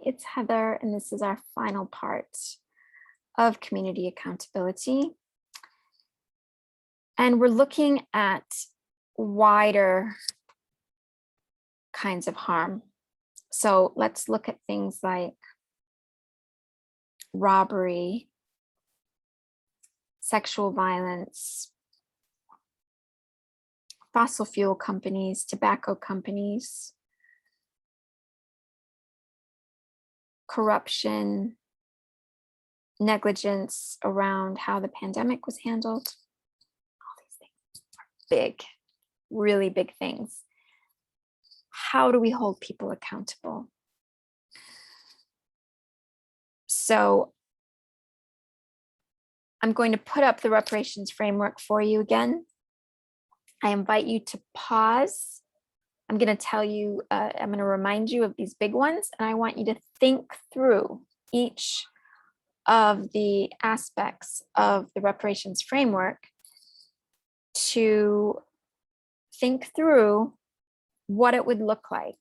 it's Heather, and this is our final part of community accountability. And we're looking at wider kinds of harm. So let's look at things like robbery, sexual violence, fossil fuel companies, tobacco companies, corruption, negligence around how the pandemic was handled. All these things are big, really big things. How do we hold people accountable? So I'm going to put up the reparations framework for you again. I invite you to pause. I'm going to tell you, I'm going to remind you of these big ones, and I want you to think through each of the aspects of the reparations framework to think through what it would look like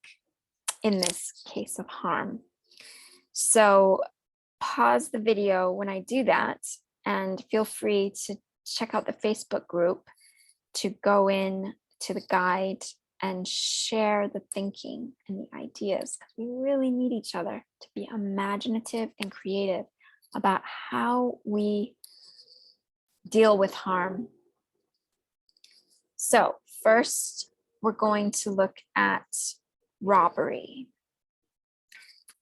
in this case of harm. So pause the video when I do that, and feel free to check out the Facebook group to go in to the guide and share the thinking and the ideas, because we really need each other to be imaginative and creative about how we deal with harm. So first, we're going to look at robbery.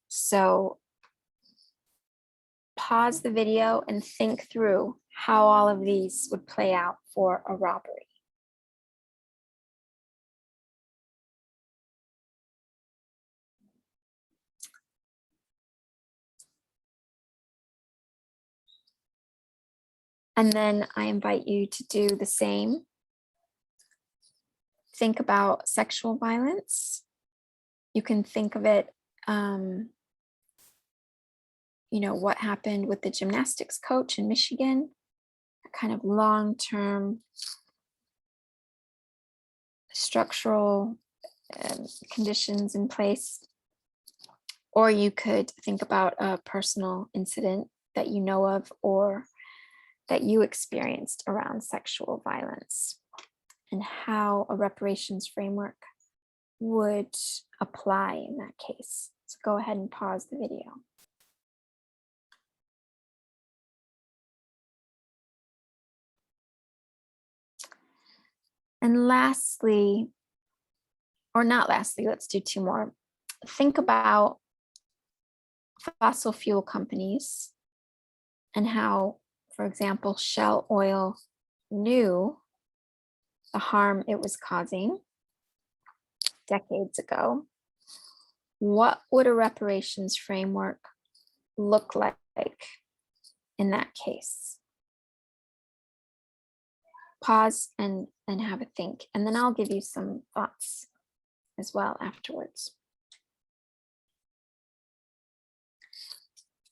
So pause the video and think through how all of these would play out for a robbery. And then I invite you to do the same. Think about sexual violence. You can think of it, what happened with the gymnastics coach in Michigan, kind of long-term structural conditions in place. Or you could think about a personal incident that you know of or that you experienced around sexual violence, and how a reparations framework would apply in that case. So go ahead and pause the video. And lastly, or not lastly, let's do two more. Think about fossil fuel companies and how, for example, Shell Oil knew the harm it was causing decades ago. What would a reparations framework look like in that case? Pause and have a think, and then I'll give you some thoughts as well afterwards.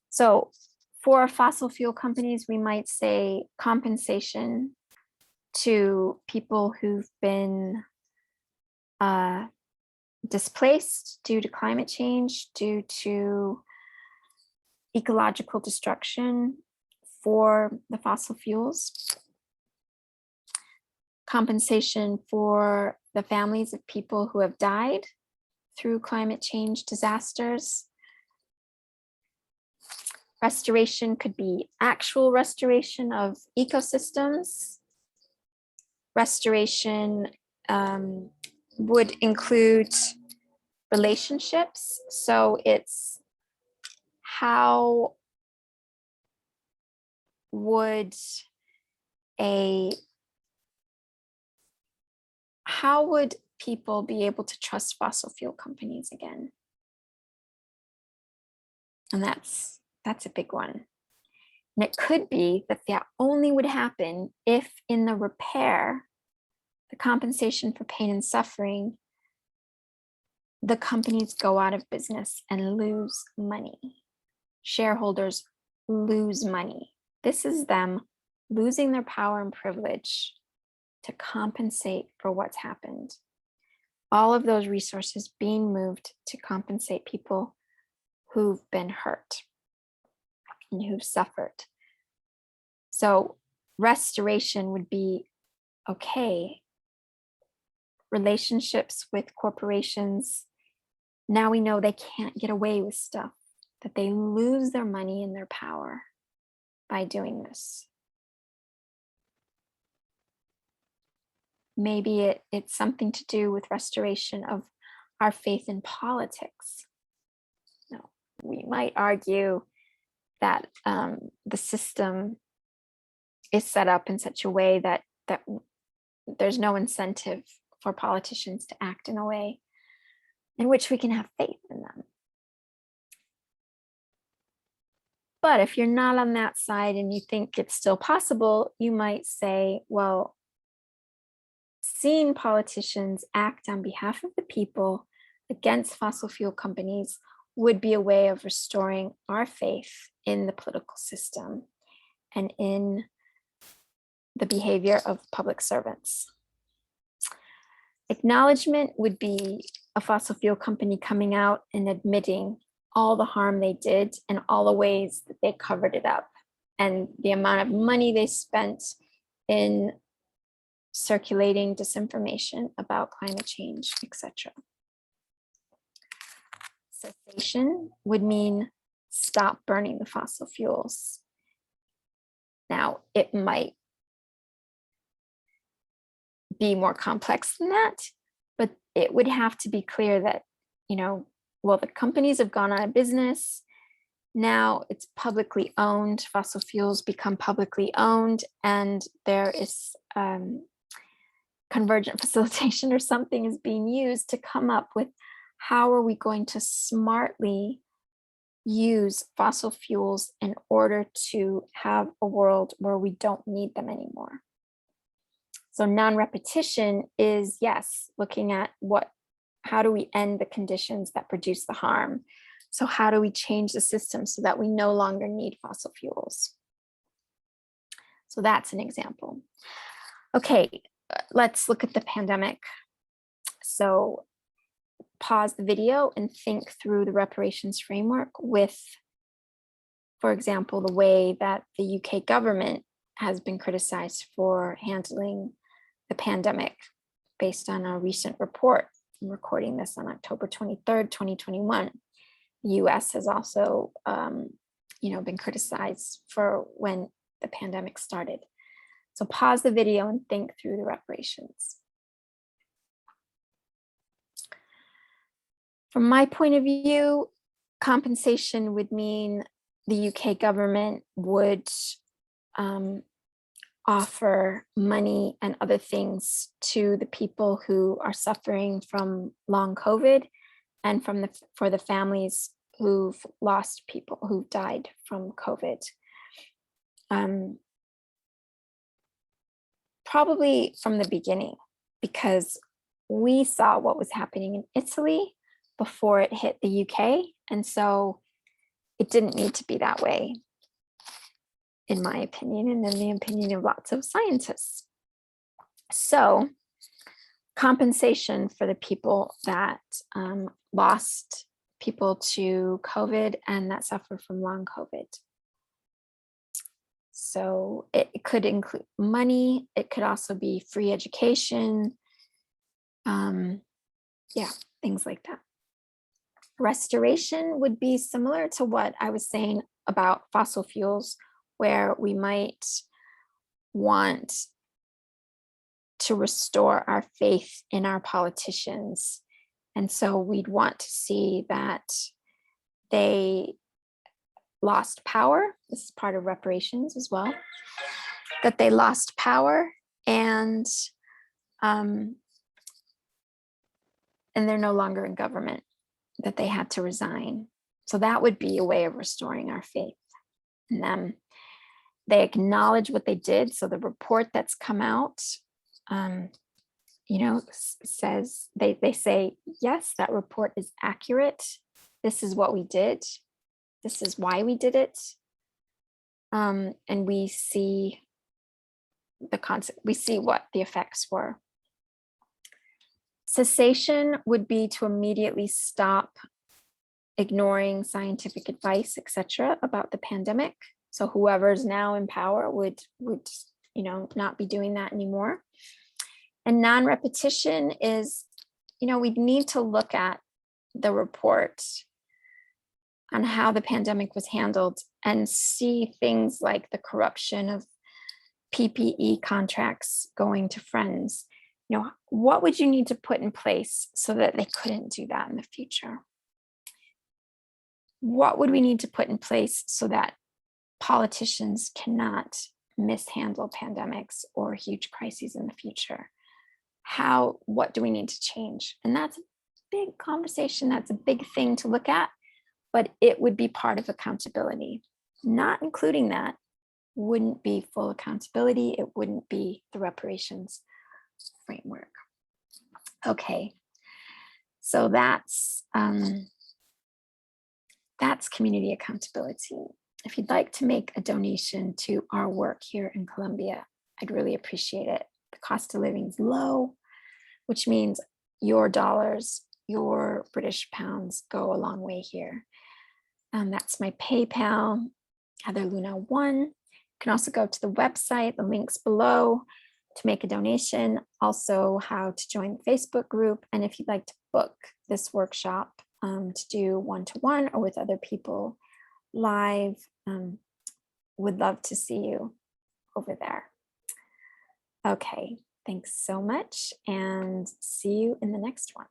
So for fossil fuel companies, we might say compensation to people who've been displaced due to climate change, due to ecological destruction for the fossil fuels. Compensation for the families of people who have died through climate change disasters. Restoration could be actual restoration of ecosystems. Restoration would include relationships. So it's how would people be able to trust fossil fuel companies again? And that's a big one. And it could be that only would happen if in the repair, the compensation for pain and suffering, the companies go out of business and lose money. Shareholders lose money. This is them losing their power and privilege to compensate for what's happened. All of those resources being moved to compensate people who've been hurt and who've suffered. So restoration would be, okay, relationships with corporations, now we know they can't get away with stuff, that they lose their money and their power by doing this. Maybe it's something to do with restoration of our faith in politics. No, we might argue that the system is set up in such a way that there's no incentive for politicians to act in a way in which we can have faith in them. But if you're not on that side and you think it's still possible, you might say, well, seeing politicians act on behalf of the people against fossil fuel companies would be a way of restoring our faith in the political system and in the behavior of public servants. Acknowledgement would be a fossil fuel company coming out and admitting all the harm they did and all the ways that they covered it up and the amount of money they spent in circulating disinformation about climate change, etc. Cessation would mean stop burning the fossil fuels. Now, it might be more complex than that, but it would have to be clear that, well, the companies have gone out of business. Now it's publicly owned. Fossil fuels become publicly owned, and there is convergent facilitation or something is being used to come up with how are we going to smartly use fossil fuels in order to have a world where we don't need them anymore. So non-repetition is, yes, looking at how do we end the conditions that produce the harm? So how do we change the system so that we no longer need fossil fuels? So that's an example. Okay, let's look at the pandemic. So pause the video and think through the reparations framework with, for example, the way that the UK government has been criticized for handling the pandemic based on a recent report. I'm recording this on October 23rd, 2021. The US has also been criticized for when the pandemic started. So pause the video and think through the reparations. From my point of view, compensation would mean the UK government would offer money and other things to the people who are suffering from long COVID and for the families who've lost people who've died from COVID. Probably from the beginning, because we saw what was happening in Italy before it hit the UK. And so it didn't need to be that way, in my opinion, and in the opinion of lots of scientists. So compensation for the people that lost people to COVID and that suffer from long COVID. So it could include money. It could also be free education. Things like that. Restoration would be similar to what I was saying about fossil fuels, where we might want to restore our faith in our politicians. And so we'd want to see that they lost power. This is part of reparations as well, that they lost power and they're no longer in government, that they had to resign. So that would be a way of restoring our faith in them. They acknowledge what they did. So the report that's come out, says, they say, yes, that report is accurate. This is what we did. This is why we did it. And we see we see what the effects were. Cessation would be to immediately stop ignoring scientific advice, etc., about the pandemic. So whoever's now in power would not be doing that anymore. And non-repetition is, we need to look at the report on how the pandemic was handled and see things like the corruption of PPE contracts going to friends. What would you need to put in place so that they couldn't do that in the future? What would we need to put in place so that politicians cannot mishandle pandemics or huge crises in the future? What do we need to change? And that's a big conversation. That's a big thing to look at, but it would be part of accountability. Not including that wouldn't be full accountability. It wouldn't be the reparations framework. Okay, so that's community accountability. If you'd like to make a donation to our work here in Colombia, I'd really appreciate it. The cost of living is low, which means your dollars, your British pounds go a long way here. That's my PayPal, HeatherLuna1. You can also go to the website, the links below, to make a donation. Also, how to join the Facebook group. And if you'd like to book this workshop to do one-to-one or with other people live, would love to see you over there. Okay, thanks so much and see you in the next one.